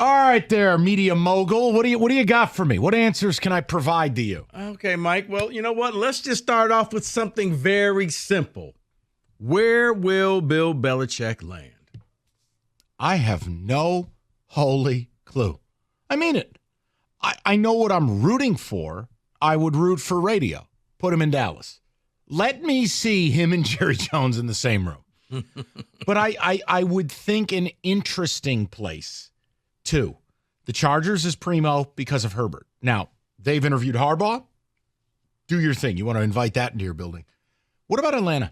All right there, media mogul. What do you got for me? What answers can I provide to you? Okay, Mike. Well, you know what? Let's just start off with something very simple. Where will Bill Belichick land? I have no holy clue. I mean it. I know what I'm rooting for. I would root for radio. Put him in Dallas. Let me see him and Jerry Jones in the same room. But I would think an interesting place, too. The Chargers is primo because of Herbert. Now, they've interviewed Harbaugh. Do your thing. You want to invite that into your building. What about Atlanta?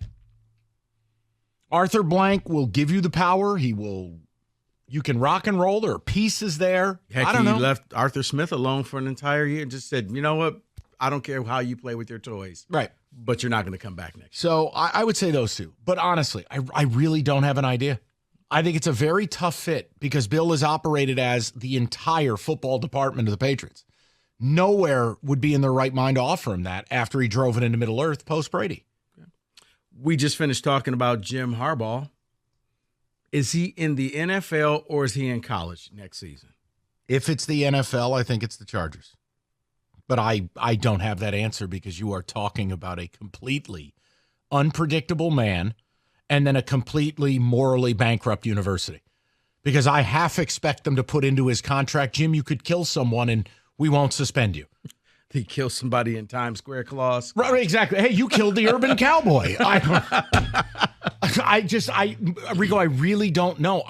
Arthur Blank will give you the power. You can rock and roll. There are pieces there. Heck, I don't know. He left Arthur Smith alone for an entire year and just said, you know what? I don't care how you play with your toys. Right. But you're not going to come back next So year. I would say those two. But honestly, I really don't have an idea. I think it's a very tough fit because Bill has operated as the entire football department of the Patriots. Nowhere would be in their right mind to offer him that after he drove it into Middle Earth post-Brady. We just finished talking about Jim Harbaugh. Is he in the NFL or is he in college next season? If it's the NFL, I think it's the Chargers. But I don't have that answer because you are talking about a completely unpredictable man and then a completely morally bankrupt university. Because I half expect them to put into his contract, Jim, you could kill someone and we won't suspend you. He killed somebody in Times Square clause. Right, exactly. Hey, you killed the urban cowboy. Rico, I really don't know.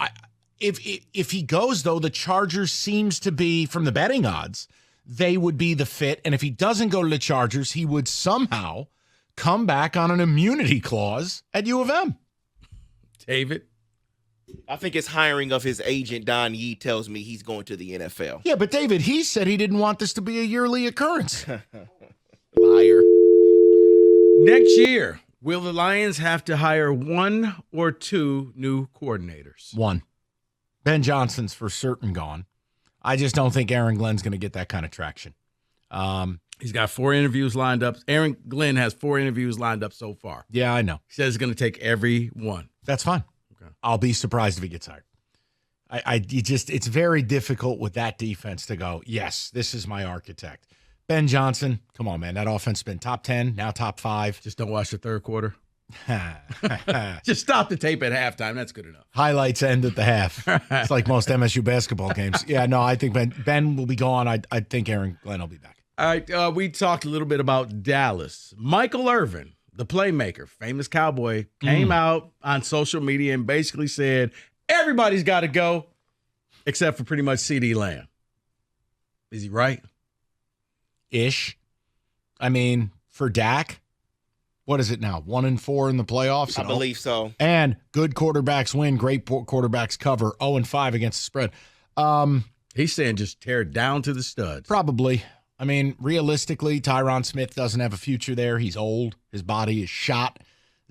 If he goes, though, the Chargers seems to be, from the betting odds, they would be the fit. And if he doesn't go to the Chargers, he would somehow come back on an immunity clause at U of M. David? I think his hiring of his agent, Don Yee, tells me he's going to the NFL. Yeah, but David, he said he didn't want this to be a yearly occurrence. Liar. Next year, will the Lions have to hire one or two new coordinators? One. Ben Johnson's for certain gone. I just don't think Aaron Glenn's going to get that kind of traction. He's got 4 interviews lined up. Aaron Glenn has 4 interviews lined up so far. Yeah, I know. He says it's going to take every one. That's fine. Okay. I'll be surprised if he gets hired. It's very difficult with that defense to go, yes, this is my architect. Ben Johnson, come on, man. That offense has been top 10, now top 5. Just don't watch the third quarter. Just stop the tape at halftime. That's good enough. Highlights end at the half. It's like most MSU basketball games. Yeah, no, I think Ben will be gone. I think Aaron Glenn will be back. All right, we talked a little bit about Dallas. Michael Irvin, the playmaker, famous Cowboy, came out on social media and basically said, everybody's got to go except for pretty much CeeDee Lamb. Is he right? Ish. I mean, for Dak, what is it now? 1-4 in the playoffs? I believe so. And good quarterbacks win, great quarterbacks cover, 0-5 against the spread. He's saying just tear it down to the studs. Probably. I mean, realistically, Tyron Smith doesn't have a future there. He's old. His body is shot.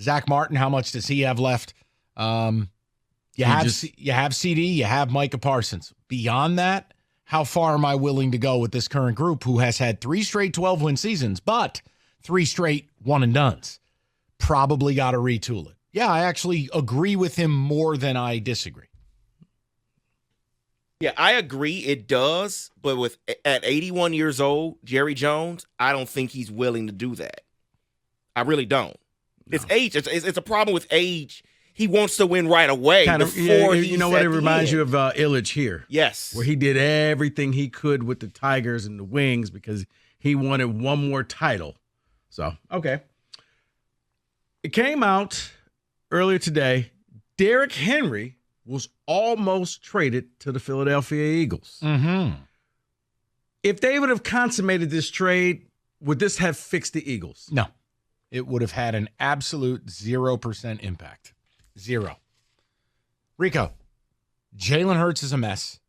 Zach Martin, how much does he have left? You have CD, you have Micah Parsons. Beyond that, how far am I willing to go with this current group who has had 3 straight 12-win seasons, but 3 straight one-and-dones? Probably got to retool it. Yeah, I actually agree with him more than I disagree. Yeah, I agree it does, but at 81 years old, Jerry Jones, I don't think he's willing to do that. I really don't. No. It's age. It's a problem with age. He wants to win right away before he. You know what? It reminds you of Illich here. Yes. Where he did everything he could with the Tigers and the Wings because he wanted one more title. So, okay. It came out earlier today. Derrick Henry was almost traded to the Philadelphia Eagles. Mm-hmm. If they would have consummated this trade, would this have fixed the Eagles? No. It would have had an absolute 0% impact. 0. Rico, Jalen Hurts is a mess.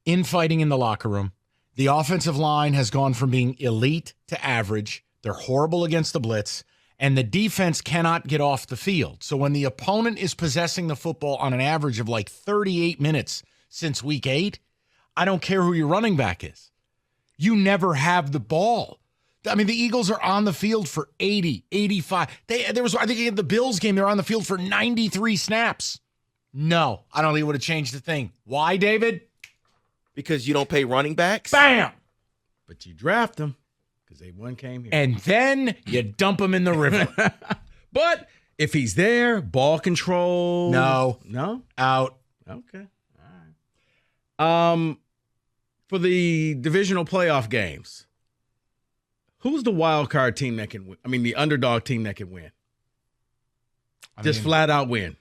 Infighting in the locker room. The offensive line has gone from being elite to average. They're horrible against the blitz. And the defense cannot get off the field. So when the opponent is possessing the football on an average of like 38 minutes since week 8, I don't care who your running back is. You never have the ball. I mean, the Eagles are on the field for 80, 85. I think in the Bills game, they're on the field for 93 snaps. No, I don't think it would have changed a thing. Why, David? because you don't pay running backs. Bam! But you draft them because they one came here. And then you dump him in the river. But if he's there, ball control. No. Out. Okay. All right. For the divisional playoff games, who's the wild card team that can win? I mean, the underdog team that can win. Just flat out win.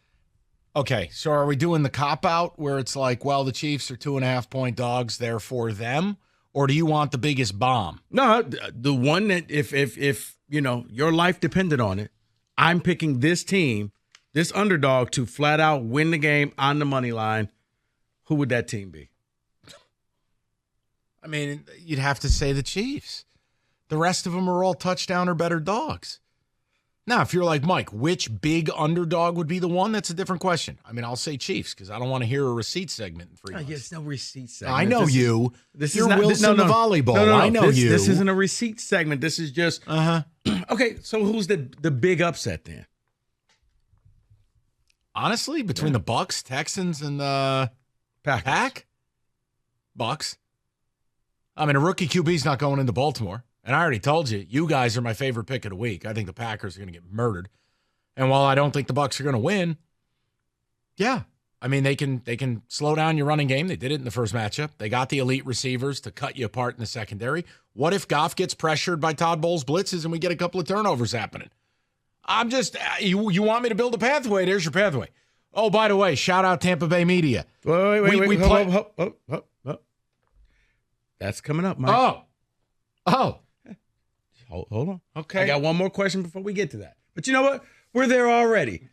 Okay, so are we doing the cop-out where it's like, well, the Chiefs are 2.5-point dogs, therefore them? Or do you want the biggest bomb? No, the one that if you know your life depended on it, I'm picking this team, this underdog, to flat out win the game on the money line. Who would that team be? I mean, you'd have to say the Chiefs. The rest of them are all touchdown or better dogs. Now, if you're like, Mike, which big underdog would be the one? That's a different question. I mean, I'll say Chiefs because I don't want to hear a receipt segment in 3 months. Yes, no receipt segment. I know you. This you're is not, Wilson the volleyball. No, I know you. This isn't a receipt segment. This is just okay. So who's the big upset then? Honestly, between the Bucks, Texans, and the Pack, Bucks. I mean, a rookie QB's not going into Baltimore. And I already told you, you guys are my favorite pick of the week. I think the Packers are going to get murdered. And while I don't think the Bucks are going to win, yeah, I mean, they can slow down your running game. They did it in the first matchup. They got the elite receivers to cut you apart in the secondary. What if Goff gets pressured by Todd Bowles' blitzes and we get a couple of turnovers happening? I'm just, you want me to build a pathway? There's your pathway. Oh, by the way, shout out Tampa Bay media. Wait. Hold. That's coming up, Mike. Oh. Hold on. Okay. I got one more question before we get to that. But you know what? We're there already.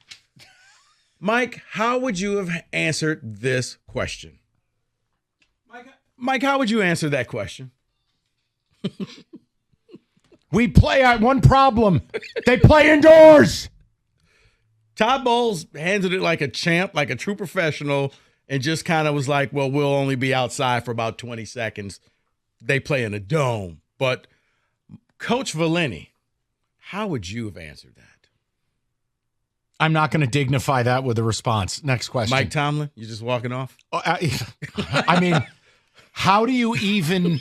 Mike, how would you have answered this question? Mike, how would you answer that question? We play at one problem. They play indoors. Todd Bowles handled it like a champ, like a true professional, and just kind of was like, well, we'll only be outside for about 20 seconds. They play in a dome. But Coach Valenti, how would you have answered that? I'm not going to dignify that with a response. Next question. Mike Tomlin, you just walking off? I mean, how do you even...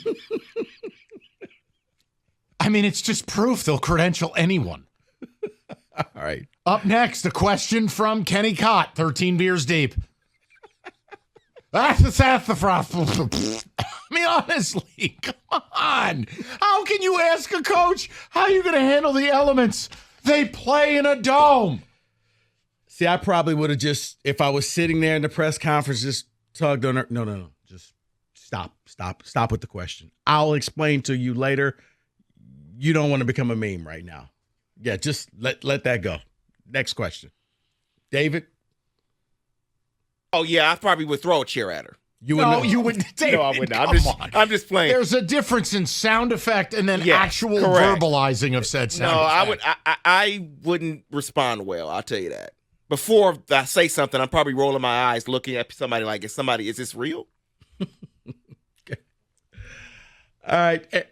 I mean, it's just proof they'll credential anyone. All right. Up next, a question from Kenny Cott, 13 beers deep. That's the frost. I mean, honestly, come on. How can you ask a coach how you're going to handle the elements? They play in a dome. See, I probably would have just, if I was sitting there in the press conference, just tugged on her. No. Just stop with the question. I'll explain to you later. You don't want to become a meme right now. Yeah, just let that go. Next question. David? Oh, yeah, I probably would throw a chair at her. You would. David, no, I wouldn't. I'm just playing. There's a difference in sound effect and then actual correct. Verbalizing of said sound effect. I wouldn't respond well, I'll tell you that. Before I say something, I'm probably rolling my eyes looking at somebody like, is this real? Okay. All right.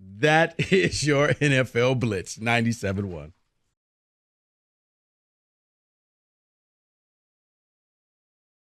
That is your NFL Blitz 97.1.